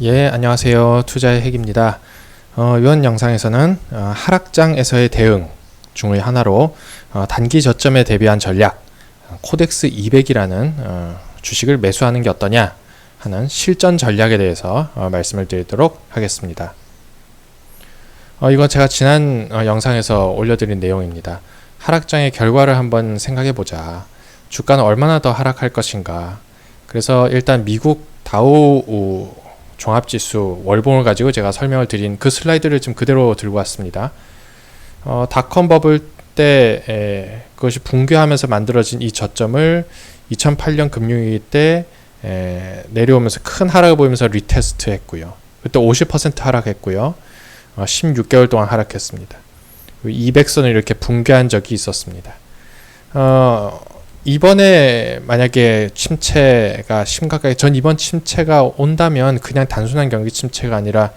예, 안녕하세요. 투자의 핵입니다. 이번 영상에서는 하락장에서의 대응 중의 하나로 단기 저점에 대비한 전략, 코덱스 200이라는 주식을 매수하는 게 어떠냐 하는 실전 전략에 대해서 말씀을 드리도록 하겠습니다. 이건 제가 지난 영상에서 올려드린 내용입니다. 하락장의 결과를 한번 생각해보자. 주가는 얼마나 더 하락할 것인가. 그래서 일단 미국 다우 종합지수 월봉을 가지고 제가 설명을 드린 그 슬라이드를 지금 그대로 들고 왔습니다. 닷컴 버블 때 그것이 붕괴하면서 만들어진 이 저점을 2008년 금융위기 때 내려오면서 큰 하락을 보이면서 리테스트 했고요. 그때 50% 하락했고요. 16개월 동안 하락했습니다. 200선을 이렇게 붕괴한 적이 있었습니다. 이번에 만약에 침체가 심각하게, 전 이번 침체가 온다면 그냥 단순한 경기 침체가 아니라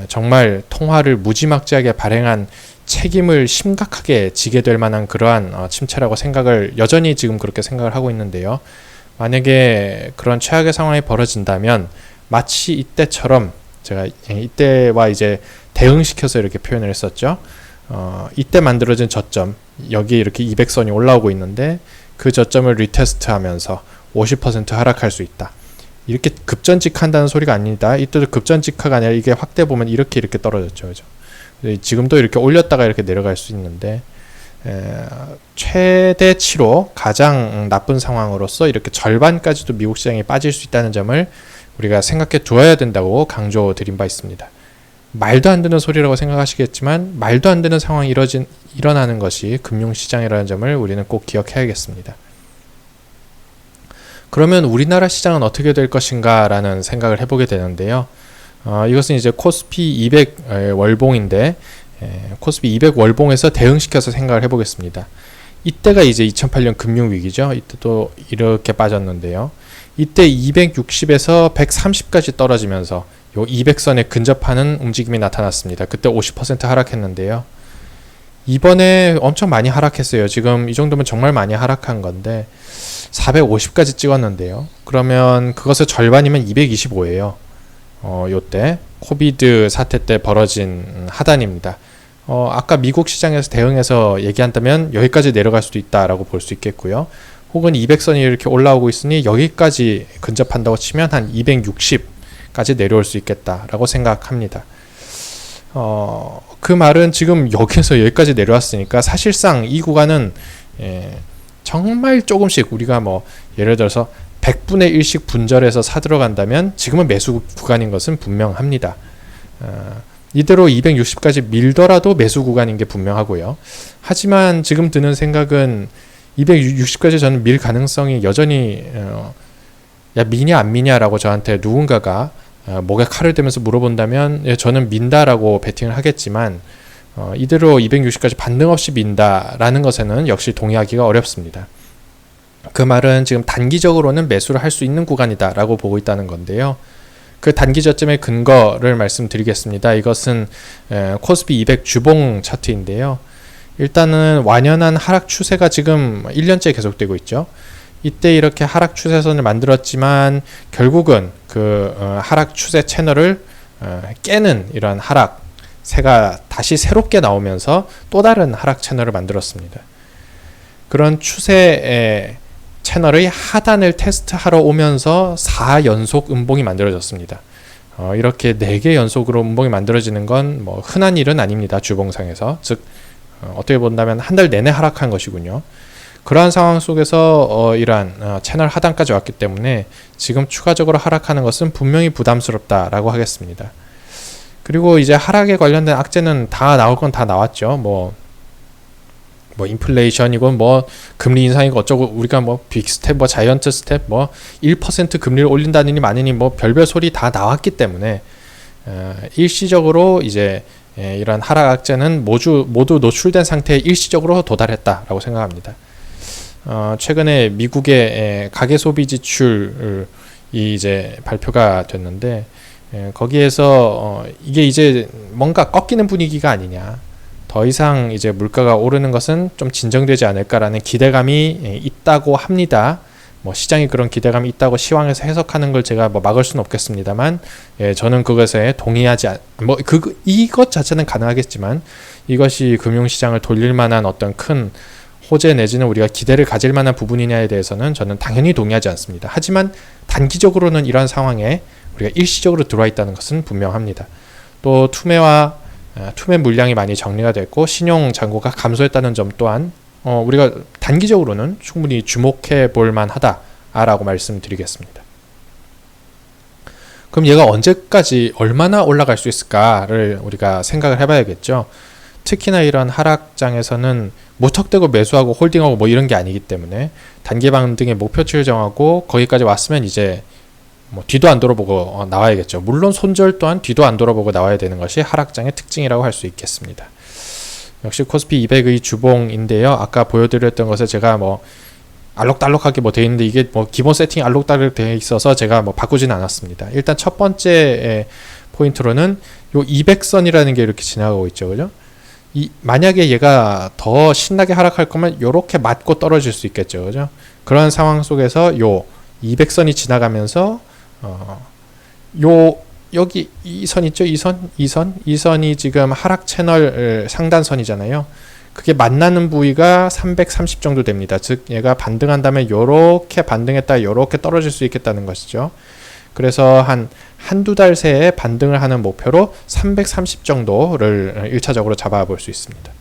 정말 통화를 무지막지하게 발행한 책임을 심각하게 지게 될 만한 그러한 침체라고 여전히 지금 그렇게 생각을 하고 있는데요. 만약에 그런 최악의 상황이 벌어진다면 마치 이때처럼, 제가 이때와 이제 대응시켜서 이렇게 표현을 했었죠. 이때 만들어진 저점, 여기 이렇게 200선이 올라오고 있는데 그 저점을 리테스트 하면서 50% 하락할 수 있다. 이렇게 급전직한다는 소리가 아닙니다. 이때도 급전직하가 아니라 이게 확대 보면 이렇게 떨어졌죠. 그죠? 지금도 이렇게 올렸다가 이렇게 내려갈 수 있는데, 최대치로 가장 나쁜 상황으로서 이렇게 절반까지도 미국 시장이 빠질 수 있다는 점을 우리가 생각해 두어야 된다고 강조 드린 바 있습니다. 말도 안 되는 소리라고 생각하시겠지만 말도 안 되는 상황이 일어나는 것이 금융시장이라는 점을 우리는 꼭 기억해야겠습니다. 그러면 우리나라 시장은 어떻게 될 것인가 라는 생각을 해보게 되는데요. 이것은 이제 코스피 200 월봉인데, 코스피 200 월봉에서 대응시켜서 생각을 해보겠습니다. 이때가 이제 2008년 금융위기죠. 이때도 이렇게 빠졌는데요. 이때 260에서 130까지 떨어지면서 요 200선에 근접하는 움직임이 나타났습니다. 그때 50% 하락했는데요. 이번에 엄청 많이 하락했어요. 지금 이 정도면 정말 많이 하락한 건데 450까지 찍었는데요. 그러면 그것의 절반이면 225예요. 요때 코비드 사태 때 벌어진 하단입니다. 아까 미국 시장에서 대응해서 얘기한다면 여기까지 내려갈 수도 있다라고 볼 수 있겠고요. 혹은 200선이 이렇게 올라오고 있으니 여기까지 근접한다고 치면 한 260까지 내려올 수 있겠다라고 생각합니다. 그 말은 지금 여기에서 여기까지 내려왔으니까 사실상 이 구간은 정말 조금씩, 우리가 뭐 예를 들어서 100분의 1씩 분절해서 사들어간다면 지금은 매수 구간인 것은 분명합니다. 이대로 260까지 밀더라도 매수 구간인 게 분명하고요. 하지만 지금 드는 생각은 260까지 저는 밀 가능성이 여전히, 야 미냐 안 미냐라고 저한테 누군가가 목에 칼을 대면서 물어본다면 저는 민다라고 베팅을 하겠지만, 이대로 260까지 반등 없이 민다라는 것에는 역시 동의하기가 어렵습니다. 그 말은 지금 단기적으로는 매수를 할 수 있는 구간이다 라고 보고 있다는 건데요. 그 단기 저점의 근거를 말씀드리겠습니다. 이것은 코스피 200 주봉 차트인데요. 일단은 완연한 하락 추세가 지금 1년째 계속되고 있죠. 이때 이렇게 하락 추세선을 만들었지만 결국은 그 하락 추세 채널을 깨는 이런 하락세가 다시 새롭게 나오면서 또 다른 하락 채널을 만들었습니다. 그런 추세의 채널의 하단을 테스트하러 오면서 4연속 음봉이 만들어졌습니다. 이렇게 4개 연속으로 음봉이 만들어지는 건 뭐 흔한 일은 아닙니다. 주봉상에서. 즉 어떻게 본다면 한 달 내내 하락한 것이군요. 그러한 상황 속에서 이러한 채널 하단까지 왔기 때문에 지금 추가적으로 하락하는 것은 분명히 부담스럽다라고 하겠습니다. 그리고 이제 하락에 관련된 악재는 다 나올 건 다 나왔죠. 뭐 인플레이션이고 뭐 금리 인상이고 어쩌고, 우리가 뭐 빅스텝, 뭐 자이언트 스텝, 뭐 1% 금리를 올린다느니 마느니 뭐 별별 소리 다 나왔기 때문에 일시적으로 이제 이런 하락 악재는 모두 노출된 상태에 일시적으로 도달했다라고 생각합니다. 최근에 미국의 가계 소비 지출이 이제 발표가 됐는데, 거기에서 이게 이제 뭔가 꺾이는 분위기가 아니냐, 더 이상 이제 물가가 오르는 것은 좀 진정되지 않을까라는 기대감이 있다고 합니다. 뭐 시장이 그런 기대감이 있다고 시황에서 해석하는 걸 제가 뭐 막을 수는 없겠습니다만, 예, 저는 그것에 동의하지 이것 자체는 가능하겠지만 이것이 금융시장을 돌릴 만한 어떤 큰 호재 내지는 우리가 기대를 가질 만한 부분이냐에 대해서는 저는 당연히 동의하지 않습니다. 하지만 단기적으로는 이러한 상황에 우리가 일시적으로 들어와 있다는 것은 분명합니다. 또 투매 물량이 많이 정리가 됐고 신용 잔고가 감소했다는 점 또한 우리가 단기적으로는 충분히 주목해 볼 만하다라고 말씀드리겠습니다. 그럼 얘가 언제까지 얼마나 올라갈 수 있을까를 우리가 생각을 해봐야겠죠. 특히나 이런 하락장에서는 무턱대고 매수하고 홀딩하고 뭐 이런 게 아니기 때문에 단기 반등의 목표치를 정하고 거기까지 왔으면 이제 뭐 뒤도 안 돌아보고 나와야겠죠. 물론 손절 또한 뒤도 안 돌아보고 나와야 되는 것이 하락장의 특징이라고 할 수 있겠습니다. 역시 코스피 200의 주봉인데요. 아까 보여드렸던 것에 제가 뭐 알록달록하게 뭐 되어 있는데 이게 뭐 기본 세팅이 알록달록 되어 있어서 제가 뭐 바꾸지는 않았습니다. 일단 첫 번째 포인트로는 요 200선이라는 게 이렇게 지나가고 있죠. 그죠? 만약에 얘가 더 신나게 하락할 거면 요렇게 맞고 떨어질 수 있겠죠. 그죠? 그런 상황 속에서 요 200선이 지나가면서 여기 이 선 있죠? 이 선이 지금 하락 채널 상단선이잖아요. 그게 만나는 부위가 330 정도 됩니다. 즉 얘가 반등한 다음에 요렇게 반등했다 요렇게 떨어질 수 있겠다는 것이죠. 그래서 한두 달 새에 반등을 하는 목표로 330 정도를 1차적으로 잡아볼 수 있습니다.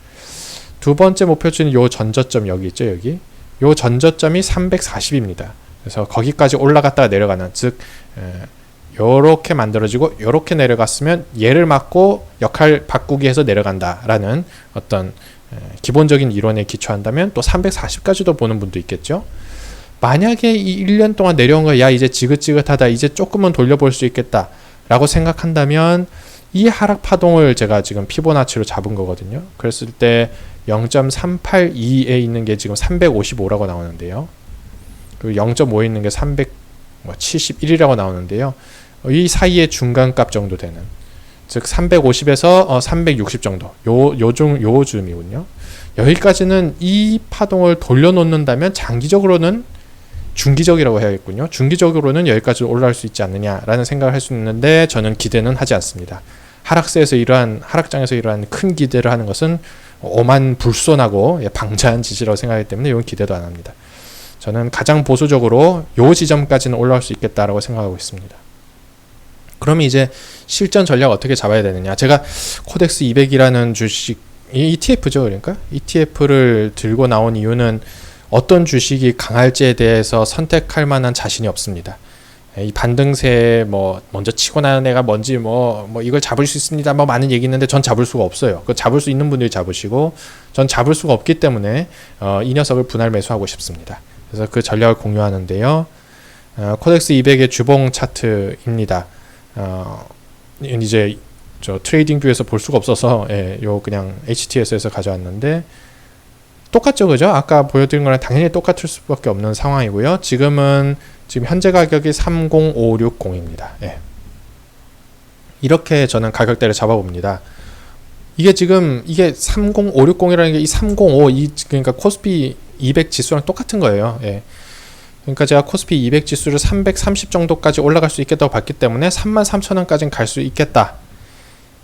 두 번째 목표치는 요 전저점 여기 있죠. 여기 요 전저점이 340입니다. 그래서 거기까지 올라갔다가 내려가는, 즉 요렇게 만들어지고 요렇게 내려갔으면 얘를 맞고 역할 바꾸기 해서 내려간다라는 어떤 기본적인 이론에 기초한다면 또 340까지도 보는 분도 있겠죠. 만약에 이 1년 동안 내려온 거 야 이제 지긋지긋하다 이제 조금은 돌려볼 수 있겠다 라고 생각한다면 이 하락 파동을 제가 지금 피보나치로 잡은 거거든요. 그랬을 때 0.382에 있는 게 지금 355라고 나오는데요. 그리고 0.5에 있는 게 371이라고 나오는데요. 이 사이의 중간값 정도 되는, 즉 350에서 360 정도 요 줌이군요. 여기까지는 이 파동을 돌려놓는다면 장기적으로는 중기적이라고 해야겠군요. 중기적으로는 여기까지 올라갈 수 있지 않느냐라는 생각을 할 수 있는데 저는 기대는 하지 않습니다. 하락장에서 이러한 큰 기대를 하는 것은 오만 불손하고 방자한 짓이라고 생각하기 때문에 이건 기대도 안 합니다. 저는 가장 보수적으로 요 지점까지는 올라갈 수 있겠다라고 생각하고 있습니다. 그러면 이제 실전 전략 어떻게 잡아야 되느냐. 제가 코덱스 200이라는 주식, ETF죠. 그러니까 ETF를 들고 나온 이유는 어떤 주식이 강할지에 대해서 선택할 만한 자신이 없습니다. 이 반등세에 뭐 먼저 치고 나는 애가 뭔지 뭐 이걸 잡을 수 있습니다. 뭐 많은 얘기 있는데 전 잡을 수가 없어요. 그 잡을 수 있는 분들이 잡으시고 전 잡을 수가 없기 때문에 이 녀석을 분할 매수하고 싶습니다. 그래서 그 전략을 공유하는데요. 코덱스 200의 주봉 차트입니다. 이제 저 트레이딩 뷰에서 볼 수가 없어서 요 그냥 HTS에서 가져왔는데 똑같죠, 그죠? 아까 보여드린 거랑 당연히 똑같을 수밖에 없는 상황이고요. 지금 현재 가격이 30560입니다. 이렇게 저는 가격대를 잡아봅니다. 이게 30560이라는 게 이 305 그러니까 코스피 200 지수랑 똑같은 거예요. 그러니까 제가 코스피 200 지수를 330 정도까지 올라갈 수 있겠다고 봤기 때문에 33,000원까지는 갈 수 있겠다.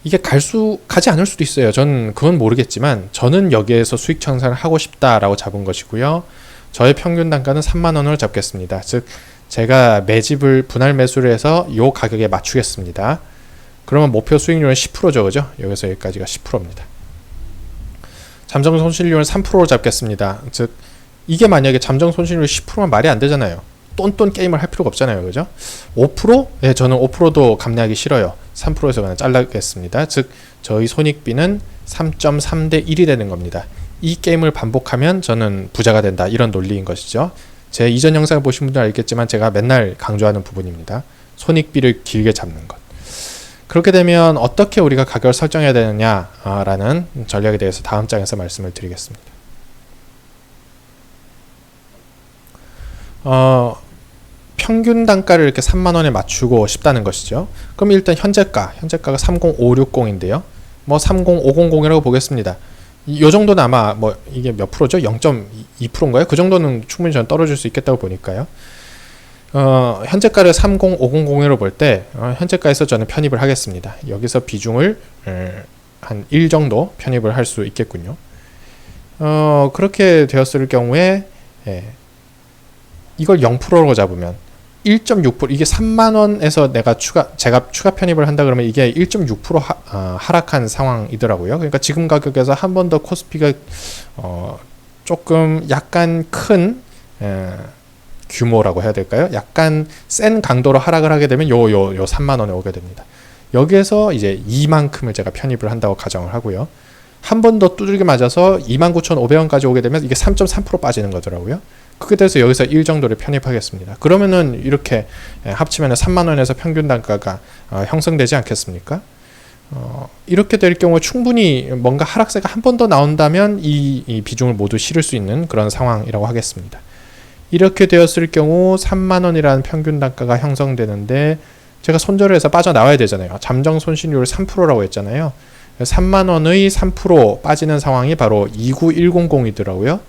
이게 가지 않을 수도 있어요. 전 그건 모르겠지만 저는 여기에서 수익 청산을 하고 싶다라고 잡은 것이고요. 저의 평균 단가는 3만원으로 잡겠습니다. 즉 제가 매집을 분할 매수를 해서 이 가격에 맞추겠습니다. 그러면 목표 수익률은 10%죠. 그죠? 여기서 여기까지가 10%입니다. 잠정 손실률은 3%로 잡겠습니다. 즉 이게 만약에 잠정 손실률이 10%면 말이 안 되잖아요. 똔똔 게임을 할 필요가 없잖아요. 그죠? 5%? 예, 저는 5%도 감내하기 싫어요. 3%에서 그냥 잘라겠습니다. 즉 저희 손익비는 3.3대 1이 되는 겁니다. 이 게임을 반복하면 저는 부자가 된다. 이런 논리인 것이죠. 제 이전 영상을 보신 분들은 알겠지만 제가 맨날 강조하는 부분입니다. 손익비를 길게 잡는 것. 그렇게 되면 어떻게 우리가 가격을 설정해야 되느냐라는 전략에 대해서 다음 장에서 말씀을 드리겠습니다. 평균 단가를 이렇게 3만원에 맞추고 싶다는 것이죠. 그럼 일단 현재가가 30560인데요. 뭐 30500이라고 보겠습니다. 요 정도는 아마 뭐 이게 몇 프로죠? 0.2%인가요? 그 정도는 충분히 저는 떨어질 수 있겠다고 보니까요. 현재가를 30500으로 볼 때 현재가에서 저는 편입을 하겠습니다. 여기서 비중을 한 1 정도 편입을 할 수 있겠군요. 그렇게 되었을 경우에 이걸 0%로 잡으면 1.6% 이게 3만원에서 제가 추가 편입을 한다 그러면 이게 1.6% 하락한 상황이더라고요. 그러니까 지금 가격에서 한 번 더 코스피가 조금 약간 큰 규모라고 해야 될까요? 약간 센 강도로 하락을 하게 되면 요 3만원에 오게 됩니다. 여기에서 이제 이만큼을 제가 편입을 한다고 가정을 하고요. 한 번 더 두들겨 맞아서 29,500원까지 오게 되면 이게 3.3% 빠지는 거더라고요. 그렇게 돼서 여기서 1 정도를 편입하겠습니다. 그러면은 이렇게 합치면 3만원에서 평균 단가가 형성되지 않겠습니까? 이렇게 될 경우 충분히 뭔가 하락세가 한 번 더 나온다면 이 비중을 모두 실을 수 있는 그런 상황이라고 하겠습니다. 이렇게 되었을 경우 3만원이라는 평균 단가가 형성되는데 제가 손절을 해서 빠져나와야 되잖아요. 잠정 손실률 3%라고 했잖아요. 3만원의 3% 빠지는 상황이 바로 29100이더라고요.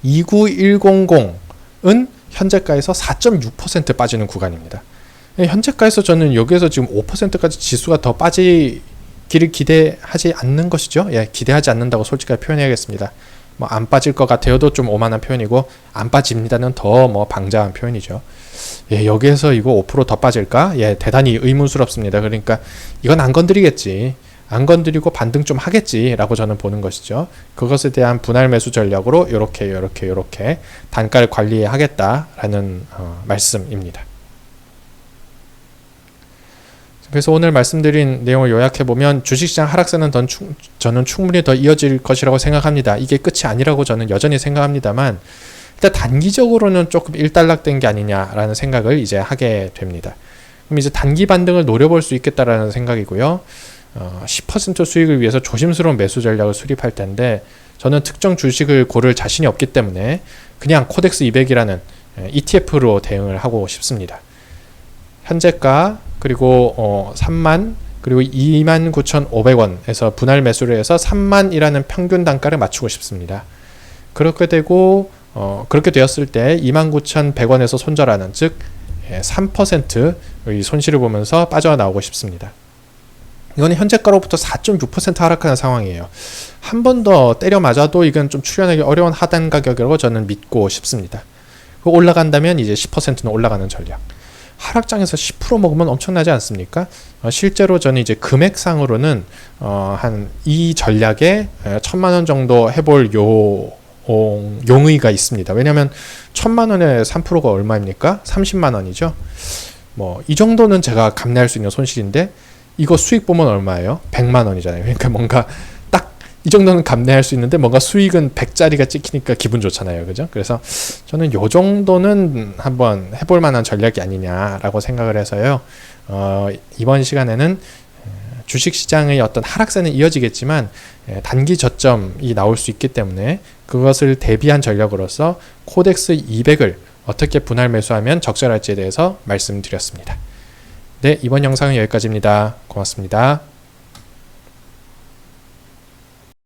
29100은 현재가에서 4.6% 빠지는 구간입니다. 현재가에서 저는 여기에서 지금 5%까지 지수가 더 빠지기를 기대하지 않는 것이죠. 기대하지 않는다고 솔직하게 표현해야겠습니다. 뭐 안 빠질 것 같아요도 좀 오만한 표현이고 안 빠집니다는 더 뭐 방자한 표현이죠. 여기에서 이거 5% 더 빠질까? 대단히 의문스럽습니다. 그러니까 이건 안 건드리겠지. 안 건드리고 반등 좀 하겠지라고 저는 보는 것이죠. 그것에 대한 분할 매수 전략으로 이렇게 단가를 관리하겠다라는 말씀입니다. 그래서 오늘 말씀드린 내용을 요약해보면 주식시장 하락세는 저는 충분히 더 이어질 것이라고 생각합니다. 이게 끝이 아니라고 저는 여전히 생각합니다만 일단 단기적으로는 조금 일단락된 게 아니냐라는 생각을 이제 하게 됩니다. 그럼 이제 단기 반등을 노려볼 수 있겠다라는 생각이고요. 10% 수익을 위해서 조심스러운 매수 전략을 수립할 텐데 저는 특정 주식을 고를 자신이 없기 때문에 그냥 코덱스 200이라는 ETF로 대응을 하고 싶습니다. 현재가 그리고 3만 그리고 29,500원에서 분할 매수를 해서 3만이라는 평균 단가를 맞추고 싶습니다. 그렇게 되고 그렇게 되었을 때 29,100원에서 손절하는 즉 3%의 손실을 보면서 빠져나오고 싶습니다. 이거는 현재가로부터 4.6% 하락하는 상황이에요. 한 번 더 때려 맞아도 이건 좀 출현하기 어려운 하단 가격이라고 저는 믿고 싶습니다. 올라간다면 이제 10%는 올라가는 전략. 하락장에서 10% 먹으면 엄청나지 않습니까? 실제로 저는 이제 금액상으로는 한 이 전략에 1,000만원 정도 해볼 용의가 있습니다. 왜냐하면 1,000만원에 3%가 얼마입니까? 30만원이죠. 뭐 이 정도는 제가 감내할 수 있는 손실인데 이거 수익 보면 얼마예요? 100만원이잖아요. 그러니까 뭔가 딱 이 정도는 감내할 수 있는데 뭔가 수익은 100짜리가 찍히니까 기분 좋잖아요. 그죠? 그래서 저는 요 정도는 한번 해볼 만한 전략이 아니냐라고 생각을 해서요. 이번 시간에는 주식시장의 어떤 하락세는 이어지겠지만 단기 저점이 나올 수 있기 때문에 그것을 대비한 전략으로서 코덱스 200을 어떻게 분할 매수하면 적절할지에 대해서 말씀드렸습니다. 네, 이번 영상은 여기까지입니다. 고맙습니다.